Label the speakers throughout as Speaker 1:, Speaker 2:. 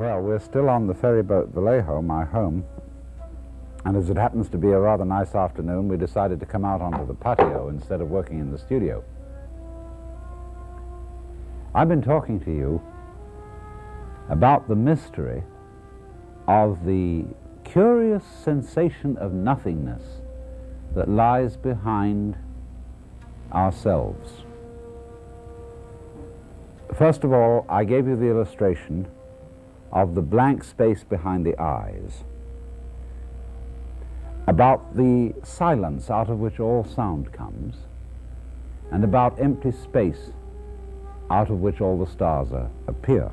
Speaker 1: Well, we're still on the ferryboat Vallejo, my home, and as it happens to be a rather nice afternoon, we decided to come out onto the patio instead of working in the studio. I've been talking to you about the mystery of the curious sensation of nothingness that lies behind ourselves. First of all, I gave you the illustration of the blank space behind the eyes, about the silence out of which all sound comes, and about empty space out of which all the stars appear.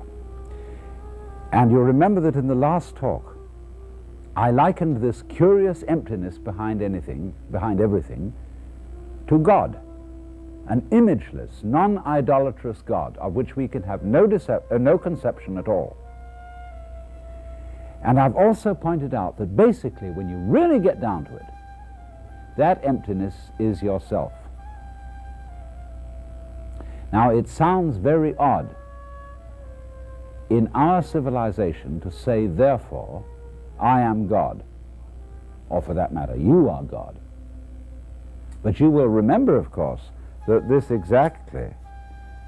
Speaker 1: And you'll remember that in the last talk, I likened this curious emptiness behind everything, to God, an imageless, non-idolatrous God of which we can have no conception at all. And I've also pointed out that basically, when you really get down to it, that emptiness is yourself. Now, it sounds very odd in our civilization to say, therefore, I am God, or for that matter, you are God. But you will remember, of course, that this exactly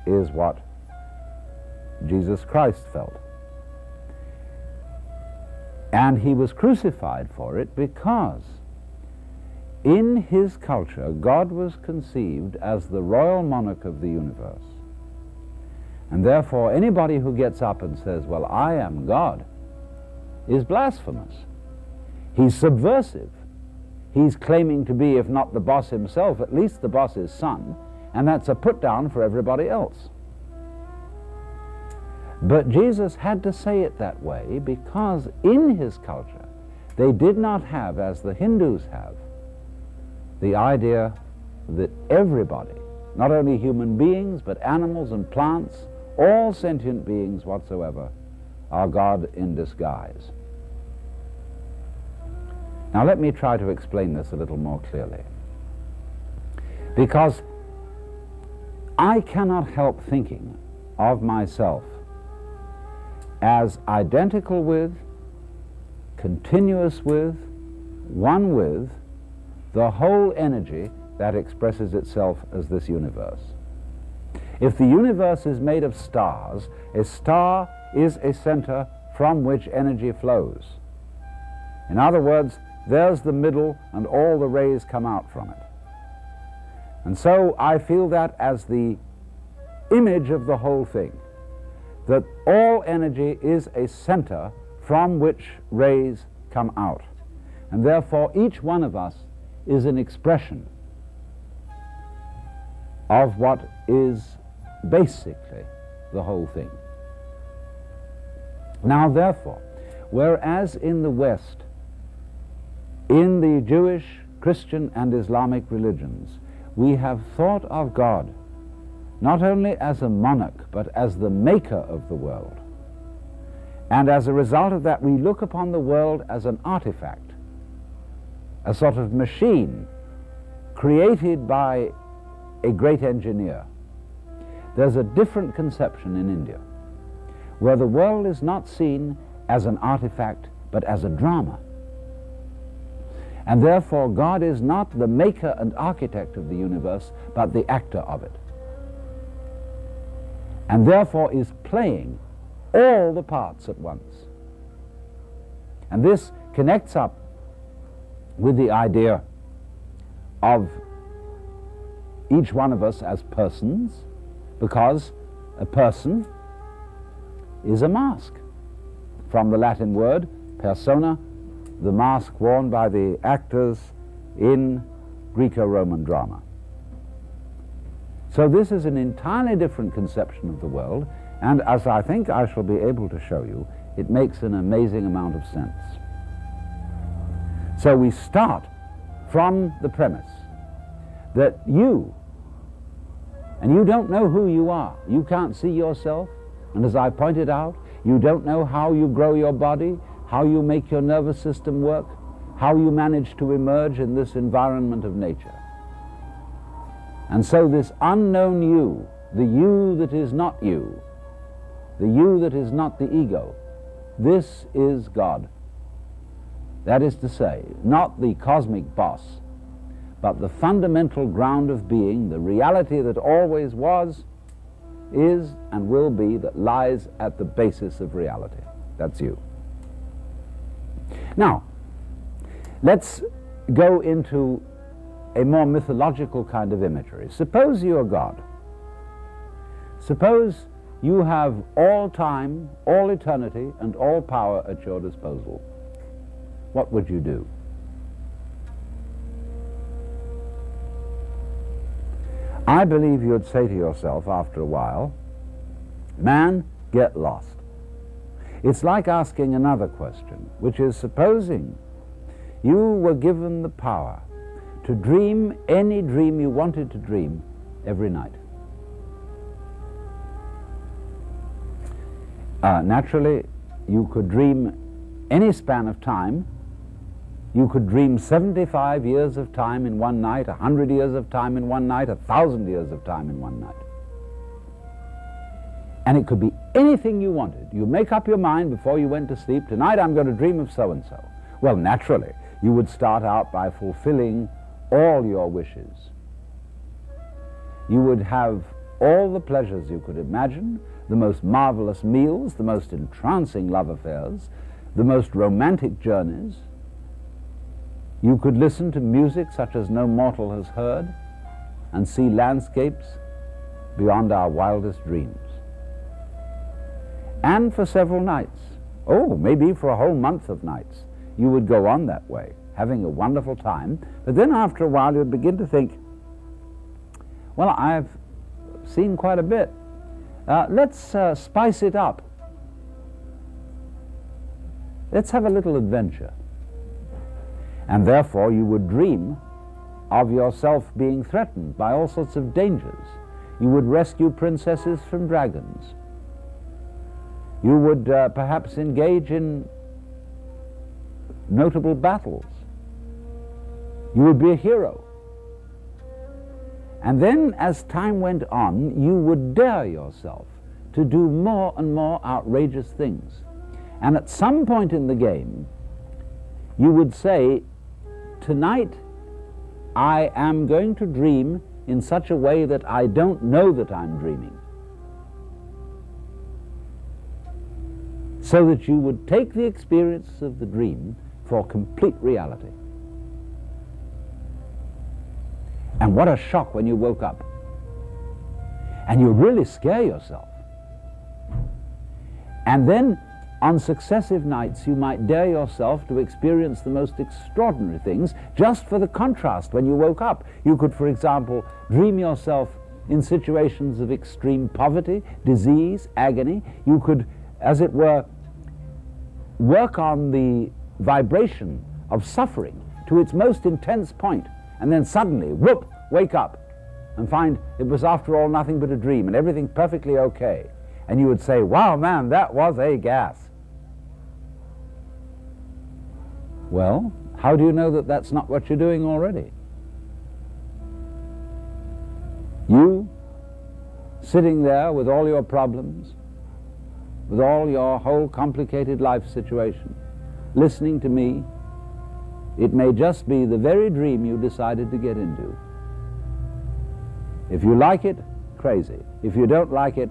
Speaker 1: is what Jesus Christ felt. And he was crucified for it because in his culture, God was conceived as the royal monarch of the universe. And therefore, anybody who gets up and says, well, I am God, is blasphemous. He's subversive. He's claiming to be, if not the boss himself, at least the boss's son, and that's a put down for everybody else. But Jesus had to say it that way because in his culture they did not have, as the Hindus have, the idea that everybody, not only human beings but animals and plants, all sentient beings whatsoever, are God in disguise. Now let me try to explain this a little more clearly, because I cannot help thinking of myself as identical with, continuous with, one with the whole energy that expresses itself as this universe. If the universe is made of stars, a star is a center from which energy flows. In other words, there's the middle and all the rays come out from it. And so I feel that as the image of the whole thing, that all energy is a center from which rays come out. And therefore, each one of us is an expression of what is basically the whole thing. Now, therefore, whereas in the West, in the Jewish, Christian, and Islamic religions, we have thought of God not only as a monarch, but as the maker of the world. And as a result of that, we look upon the world as an artifact, a sort of machine created by a great engineer. There's a different conception in India, where the world is not seen as an artifact, but as a drama. And therefore, God is not the maker and architect of the universe, but the actor of it. And therefore is playing all the parts at once. And this connects up with the idea of each one of us as persons, because a person is a mask. From the Latin word persona, the mask worn by the actors in Greco-Roman drama. So this is an entirely different conception of the world, and as I think I shall be able to show you, it makes an amazing amount of sense. So we start from the premise that you, and you don't know who you are, you can't see yourself, and as I pointed out, you don't know how you grow your body, how you make your nervous system work, how you manage to emerge in this environment of nature. And so this unknown you, the you that is not you, the you that is not the ego, This is God. That is to say, not the cosmic boss, but the fundamental ground of being, the reality that always was, is, and will be, that lies at the basis of reality. That's you. Now, let's go into a more mythological kind of imagery. Suppose you are God. Suppose you have all time, all eternity, and all power at your disposal. What would you do? I believe you'd say to yourself after a while, man, get lost. It's like asking another question, which is, supposing you were given the power to dream any dream you wanted to dream every night. Naturally, you could dream any span of time. You could dream 75 years of time in one night, 100 years of time in one night, 1,000 years of time in one night. And it could be anything you wanted. You make up your mind before you went to sleep, tonight I'm going to dream of so-and-so. Well, naturally, you would start out by fulfilling all your wishes. You would have all the pleasures you could imagine, the most marvelous meals, the most entrancing love affairs, the most romantic journeys. You could listen to music such as no mortal has heard and see landscapes beyond our wildest dreams. And for several nights, oh, maybe for a whole month of nights, you would go on that way, having a wonderful time. But then after a while you'd begin to think, well, I've seen quite a bit. Let's spice it up. Let's have a little adventure. And therefore you would dream of yourself being threatened by all sorts of dangers. You would rescue princesses from dragons. You would perhaps engage in notable battles. You would be a hero. And then as time went on, you would dare yourself to do more and more outrageous things. And at some point in the game, you would say, tonight I am going to dream in such a way that I don't know that I'm dreaming. So that you would take the experience of the dream for complete reality. And what a shock when you woke up. And you really scare yourself. And then on successive nights you might dare yourself to experience the most extraordinary things just for the contrast when you woke up. You could, for example, dream yourself in situations of extreme poverty, disease, agony. You could, as it were, work on the vibration of suffering to its most intense point, and then suddenly, whoop, wake up and find it was after all nothing but a dream and everything perfectly okay. And you would say, wow, man, that was a gas. Well, how do you know that that's not what you're doing already? You, sitting there with all your problems, with all your whole complicated life situation, listening to me, it may just be the very dream you decided to get into. If you like it, crazy. If you don't like it,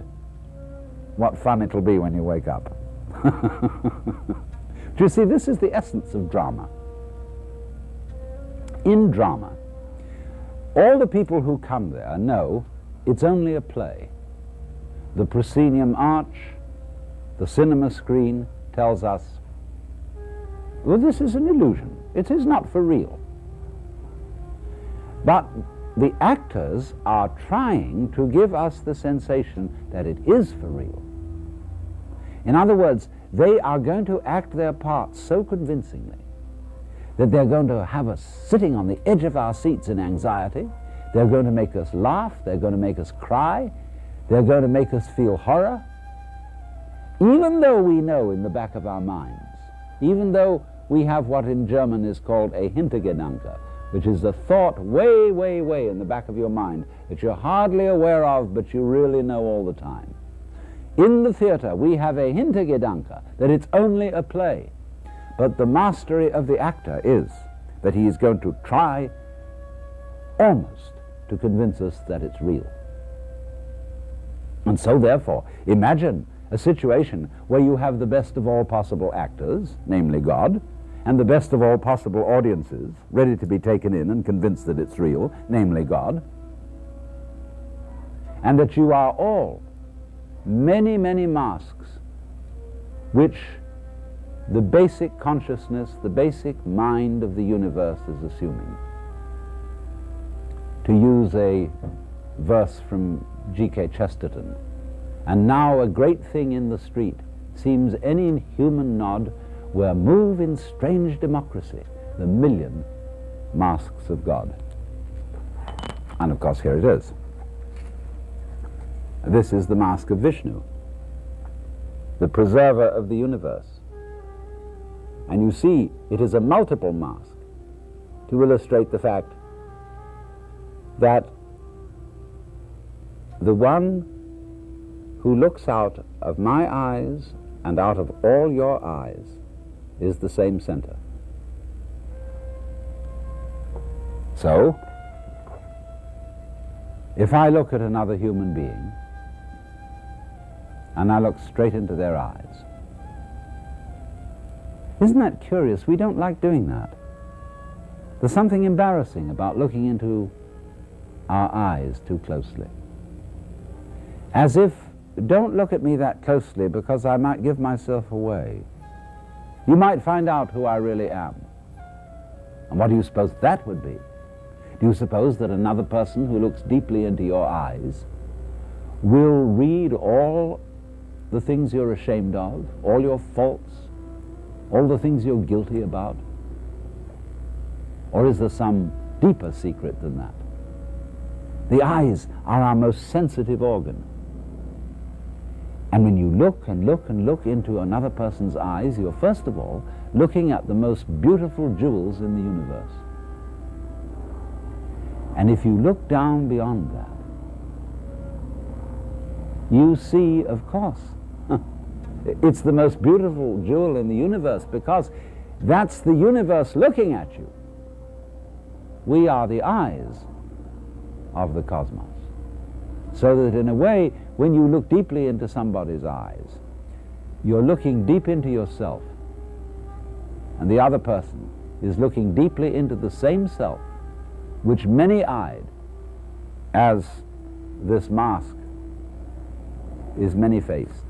Speaker 1: what fun it'll be when you wake up. Do you see, this is the essence of drama. In drama, all the people who come there know it's only a play. The proscenium arch, the cinema screen tells us, well, this is an illusion. It is not for real. But the actors are trying to give us the sensation that it is for real. In other words, they are going to act their parts so convincingly that they're going to have us sitting on the edge of our seats in anxiety. They're going to make us laugh. They're going to make us cry. They're going to make us feel horror. Even though we know in the back of our minds, even though we have what in German is called a Hintergedanke, which is the thought way, way, way in the back of your mind that you're hardly aware of, but you really know all the time. In the theater, we have a Hintergedanke that it's only a play. But the mastery of the actor is that he is going to try almost to convince us that it's real. And so, therefore, imagine a situation where you have the best of all possible actors, namely God, and the best of all possible audiences, ready to be taken in and convinced that it's real, namely God, and that you are all many, many masks which the basic consciousness, the basic mind of the universe is assuming. To use a verse from G.K. Chesterton, and now a great thing in the street seems any human nod where move in strange democracy the million masks of God. And of course here it is. This is the mask of Vishnu, the preserver of the universe. And you see, it is a multiple mask to illustrate the fact that the one who looks out of my eyes and out of all your eyes is the same center. So, if I look at another human being and I look straight into their eyes, isn't that curious? We don't like doing that. There's something embarrassing about looking into our eyes too closely. As if, don't look at me that closely because I might give myself away. You might find out who I really am. And what do you suppose that would be? Do you suppose that another person who looks deeply into your eyes will read all the things you're ashamed of, all your faults, all the things you're guilty about? Or is there some deeper secret than that? The eyes are our most sensitive organ. And when you look and look and look into another person's eyes, you're first of all looking at the most beautiful jewels in the universe. And if you look down beyond that, you see, of course, it's the most beautiful jewel in the universe because that's the universe looking at you. We are the eyes of the cosmos. So that in a way, when you look deeply into somebody's eyes, you're looking deep into yourself, and the other person is looking deeply into the same self, which many-eyed, as this mask is many-faced,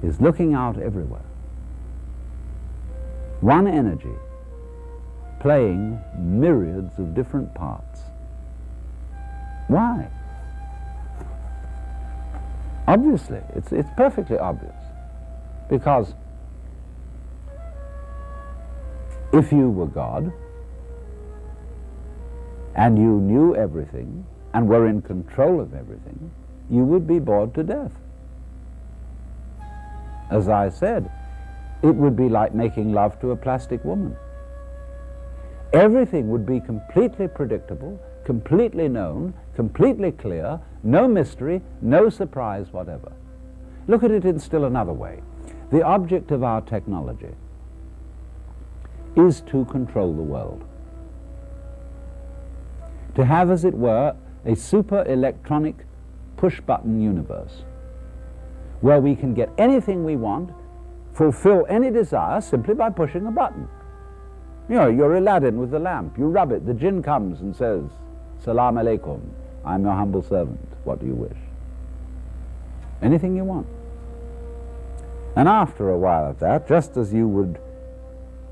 Speaker 1: is looking out everywhere. One energy playing myriads of different parts. Why? Obviously, it's perfectly obvious. Because if you were God, and you knew everything, and were in control of everything, you would be bored to death. As I said, it would be like making love to a plastic woman. Everything would be completely predictable, completely known, completely clear, no mystery, no surprise whatever. Look at it in still another way. The object of our technology is to control the world. To have, as it were, a super electronic push-button universe where we can get anything we want, fulfill any desire simply by pushing a button. You know, you're Aladdin with the lamp. You rub it, the jinn comes and says, "Salam alaikum, I'm your humble servant. What do you wish?" Anything you want. And after a while of that, just as you would,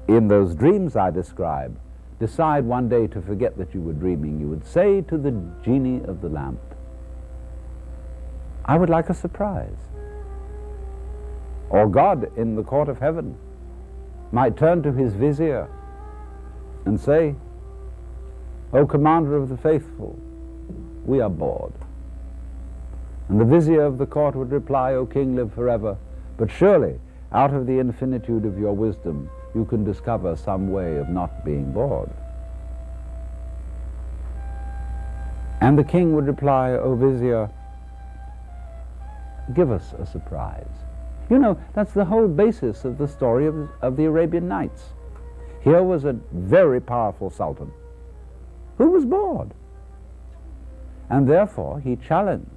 Speaker 1: in those dreams I describe, decide one day to forget that you were dreaming, you would say to the genie of the lamp, "I would like a surprise." Or God in the court of heaven might turn to his vizier and say, "O commander of the faithful, we are bored." And the vizier of the court would reply, "O king, live forever, but surely out of the infinitude of your wisdom you can discover some way of not being bored." And the king would reply, "O vizier, give us a surprise. You know, that's the whole basis of the story of the Arabian Nights. Here was a very powerful sultan who was bored, and therefore he challenged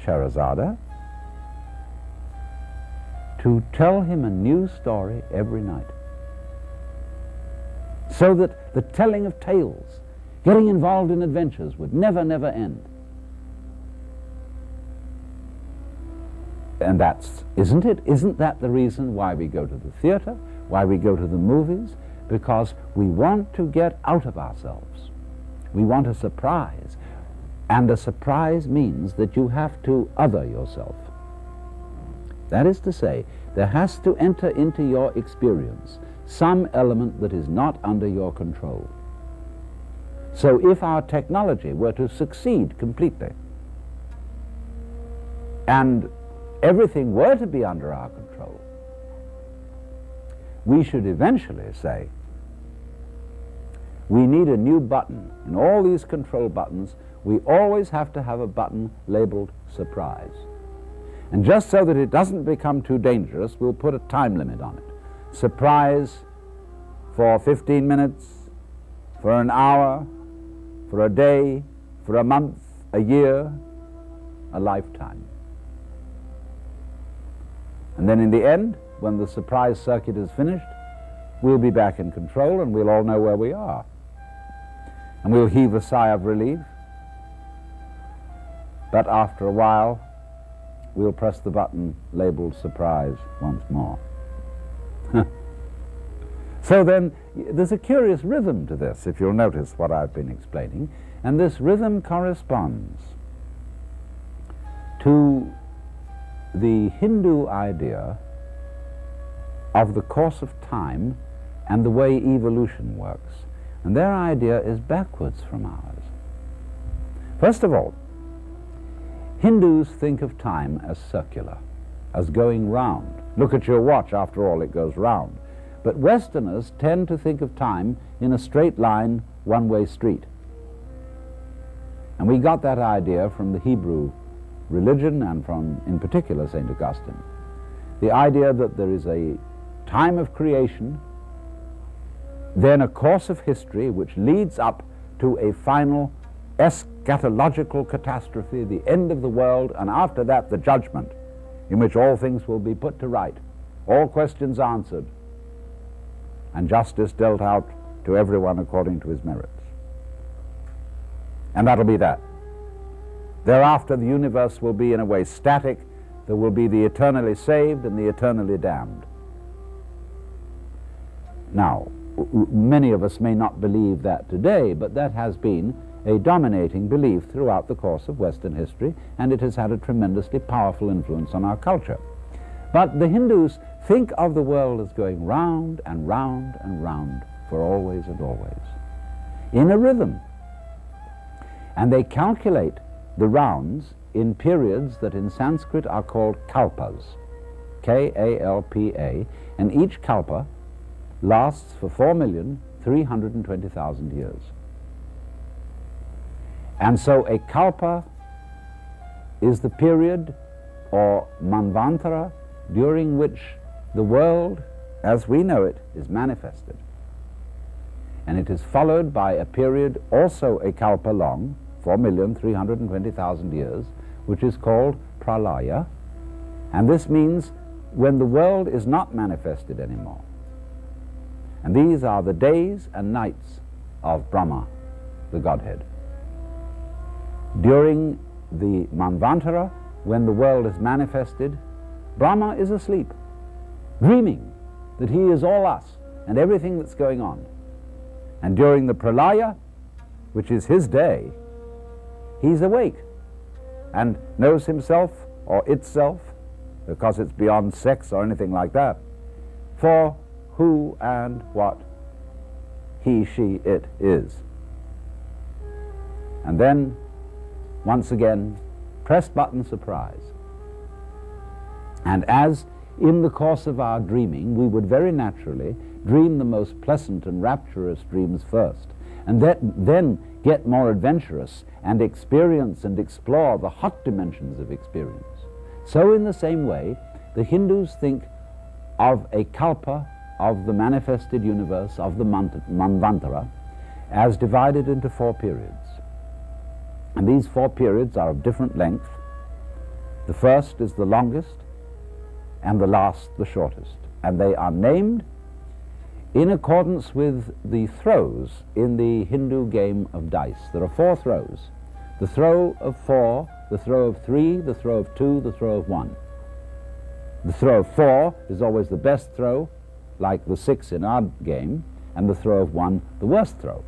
Speaker 1: Sherazada to tell him a new story every night, so that the telling of tales, getting involved in adventures, would never, never end. And that's, isn't it? Isn't that the reason why we go to the theater, why we go to the movies? Because we want to get out of ourselves. We want a surprise. And a surprise means that you have to other yourself. That is to say, there has to enter into your experience some element that is not under your control. So if our technology were to succeed completely, and everything were to be under our control, we should eventually say, we need a new button. In all these control buttons, we always have to have a button labeled surprise. And just so that it doesn't become too dangerous, we'll put a time limit on it. Surprise for 15 minutes, for an hour, for a day, for a month, a year, a lifetime. And then in the end, when the surprise circuit is finished, we'll be back in control and we'll all know where we are. And we'll heave a sigh of relief. But after a while, we'll press the button labeled surprise once more. So then, there's a curious rhythm to this, if you'll notice what I've been explaining, and this rhythm corresponds to the Hindu idea of the course of time and the way evolution works. And their idea is backwards from ours. First of all, Hindus think of time as circular, as going round. Look at your watch, after all, it goes round. But Westerners tend to think of time in a straight line, one-way street. And we got that idea from the Hebrew religion and from, in particular, St. Augustine. The idea that there is a time of creation, then a course of history which leads up to a final eschatological catastrophe, the end of the world, and after that the judgment, in which all things will be put to right, all questions answered, and justice dealt out to everyone according to his merits. And that'll be that. Thereafter the universe will be in a way static. There will be the eternally saved and the eternally damned. Now, many of us may not believe that today, but that has been a dominating belief throughout the course of Western history, and it has had a tremendously powerful influence on our culture. But the Hindus think of the world as going round and round and round for always and always, in a rhythm. And they calculate the rounds in periods that in Sanskrit are called kalpas, K-A-L-P-A, and each kalpa lasts for 4,320,000 years. And so a kalpa is the period, or manvantara, during which the world as we know it is manifested. And it is followed by a period, also a kalpa long, 4,320,000 years, which is called pralaya. And this means when the world is not manifested anymore. And these are the days and nights of Brahma, the Godhead. During the manvantara, when the world is manifested, Brahma is asleep, dreaming that he is all us and everything that's going on. And during the pralaya, which is his day, he's awake and knows himself or itself, because it's beyond sex or anything like that, for who and what he, she, it is. And then, once again, press button surprise. And as in the course of our dreaming, we would very naturally dream the most pleasant and rapturous dreams first, and then get more adventurous and experience and explore the hot dimensions of experience. So in the same way, the Hindus think of a kalpa, of the manifested universe, of the Manvantara, as divided into 4 periods. And these 4 periods are of different length. The first is the longest, and the last the shortest. And they are named in accordance with the throws in the Hindu game of dice. There are 4 throws. The throw of 4, the throw of 3, the throw of 2, the throw of 1. The throw of 4 is always the best throw, like the 6 in our game, and the throw of 1 the worst throw.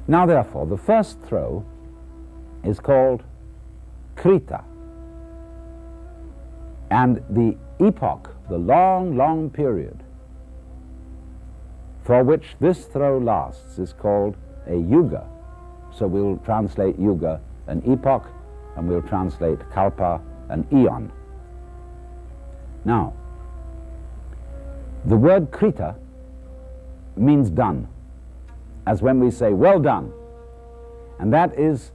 Speaker 1: Now therefore, the first throw is called Krita. And the epoch, the long, long period for which this throw lasts is called a yuga. So we'll translate yuga an epoch, and we'll translate kalpa an eon. Now, the word Krita means done, as when we say well done. And that is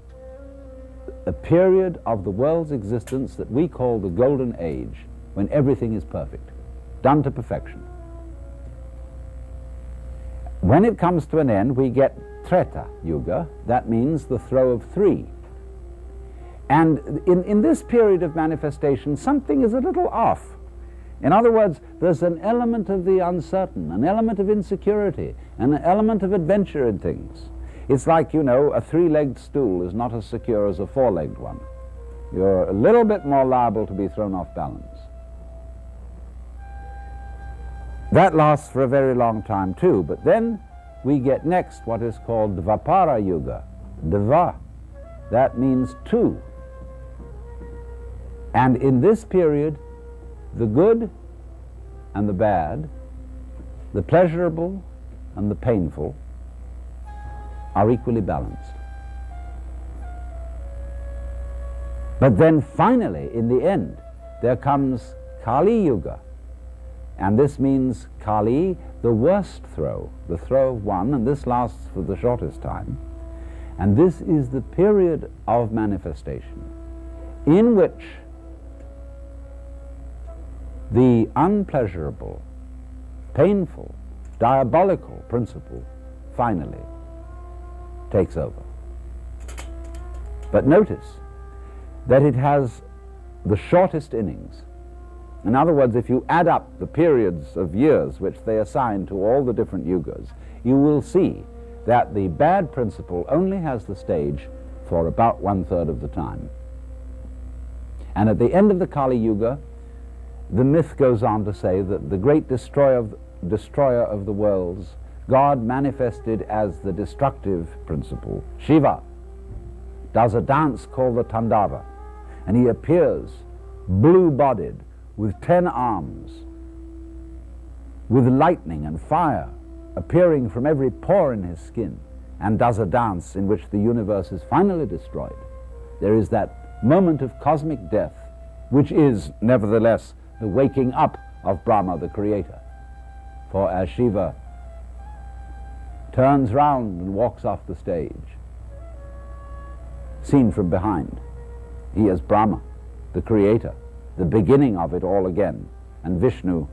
Speaker 1: a period of the world's existence that we call the golden age, when everything is perfect, done to perfection. When it comes to an end, we get Treta Yuga. That means the throw of 3. And in this period of manifestation, something is a little off. In other words, there's an element of the uncertain, an element of insecurity, an element of adventure in things. It's like, you know, a 3-legged stool is not as secure as a 4-legged one. You're a little bit more liable to be thrown off balance. That lasts for a very long time too, but then we get next what is called Dvapara Yuga. Dva, that means 2. And in this period, the good and the bad, the pleasurable and the painful are equally balanced. But then finally, in the end, there comes Kali Yuga. And this means Kali, the worst throw, the throw of 1, and this lasts for the shortest time. And this is the period of manifestation in which the unpleasurable, painful, diabolical principle finally takes over. But notice that it has the shortest innings. In other words, if you add up the periods of years which they assign to all the different yugas, you will see that the bad principle only has the stage for about 1/3 of the time. And at the end of the Kali Yuga, the myth goes on to say that the great destroyer of the worlds, God manifested as the destructive principle, Shiva, does a dance called the Tandava, and he appears blue-bodied with 10 arms, with lightning and fire appearing from every pore in his skin, and does a dance in which the universe is finally destroyed. There is that moment of cosmic death, which is, nevertheless, the waking up of Brahma, the creator. For as Shiva turns round and walks off the stage, seen from behind, he is Brahma, the creator, the beginning of it all again. And Vishnu,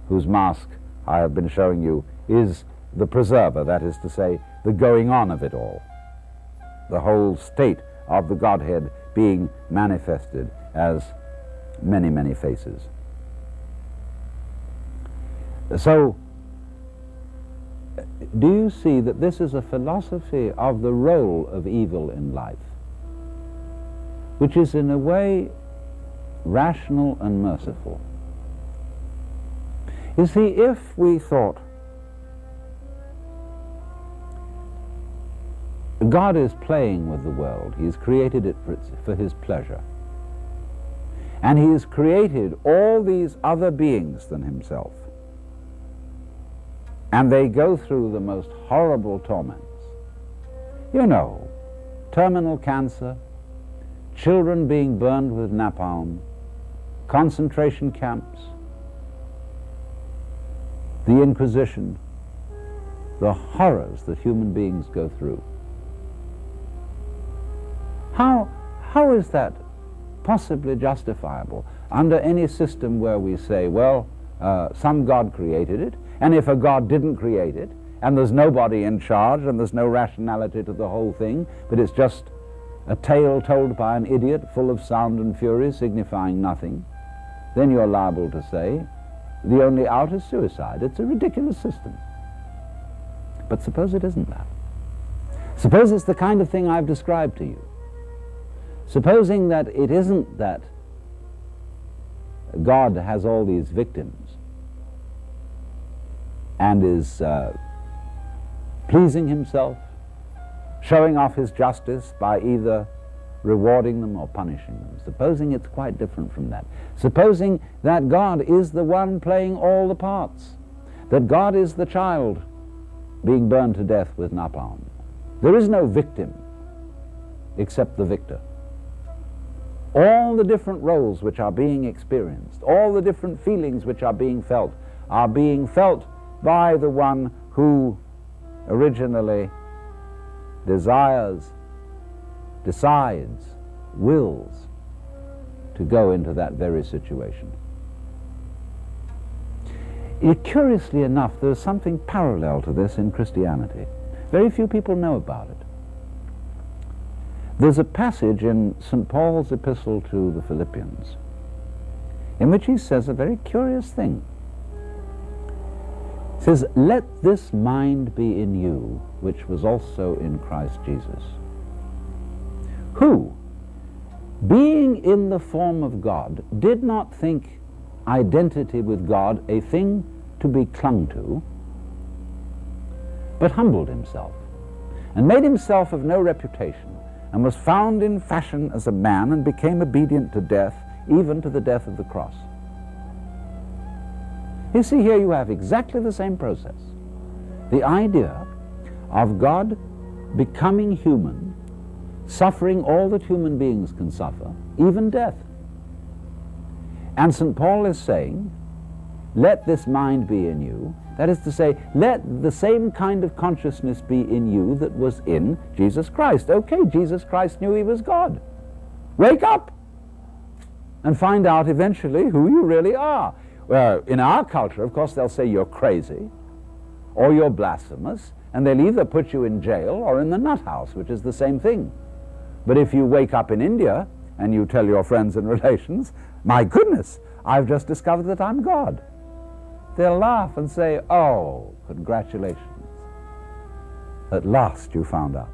Speaker 1: whose mask I have been showing you, is the preserver, that is to say, the going on of it all. The whole state of the Godhead being manifested as many, many faces. So, do you see that this is a philosophy of the role of evil in life, which is in a way rational and merciful? You see, if we thought God is playing with the world, He has created it for His pleasure, and He has created all these other beings than Himself, and they go through the most horrible torments. You know, terminal cancer, children being burned with napalm, concentration camps, the Inquisition, the horrors that human beings go through. How is that possibly justifiable under any system where we say, well, some God created it, and if a God didn't create it, and there's nobody in charge, and there's no rationality to the whole thing, but it's just a tale told by an idiot full of sound and fury signifying nothing, then you're liable to say the only out is suicide. It's a ridiculous system. But suppose it isn't that. Suppose it's the kind of thing I've described to you. Supposing that it isn't that God has all these victims and is pleasing himself, showing off his justice by either rewarding them or punishing them. Supposing it's quite different from that. Supposing that God is the one playing all the parts, that God is the child being burned to death with napalm. There is no victim except the victor. All the different roles which are being experienced, all the different feelings which are being felt by the one who originally desires, decides, wills to go into that very situation. Curiously enough, there's something parallel to this in Christianity. Very few people know about it. There's a passage in St. Paul's epistle to the Philippians in which he says a very curious thing. He says, "Let this mind be in you, which was also in Christ Jesus, who, being in the form of God, did not think identity with God a thing to be clung to, but humbled himself, and made himself of no reputation, and was found in fashion as a man, and became obedient to death, even to the death of the cross." You see, here you have exactly the same process. The idea of God becoming human, suffering all that human beings can suffer, even death. And St. Paul is saying, let this mind be in you. That is to say, let the same kind of consciousness be in you that was in Jesus Christ. Okay, Jesus Christ knew he was God. Wake up and find out eventually who you really are. Well, in our culture, of course, they'll say you're crazy or you're blasphemous, and they'll either put you in jail or in the nut house, which is the same thing. But if you wake up in India and you tell your friends and relations, my goodness, I've just discovered that I'm God, they'll laugh and say, oh, congratulations. At last you found out.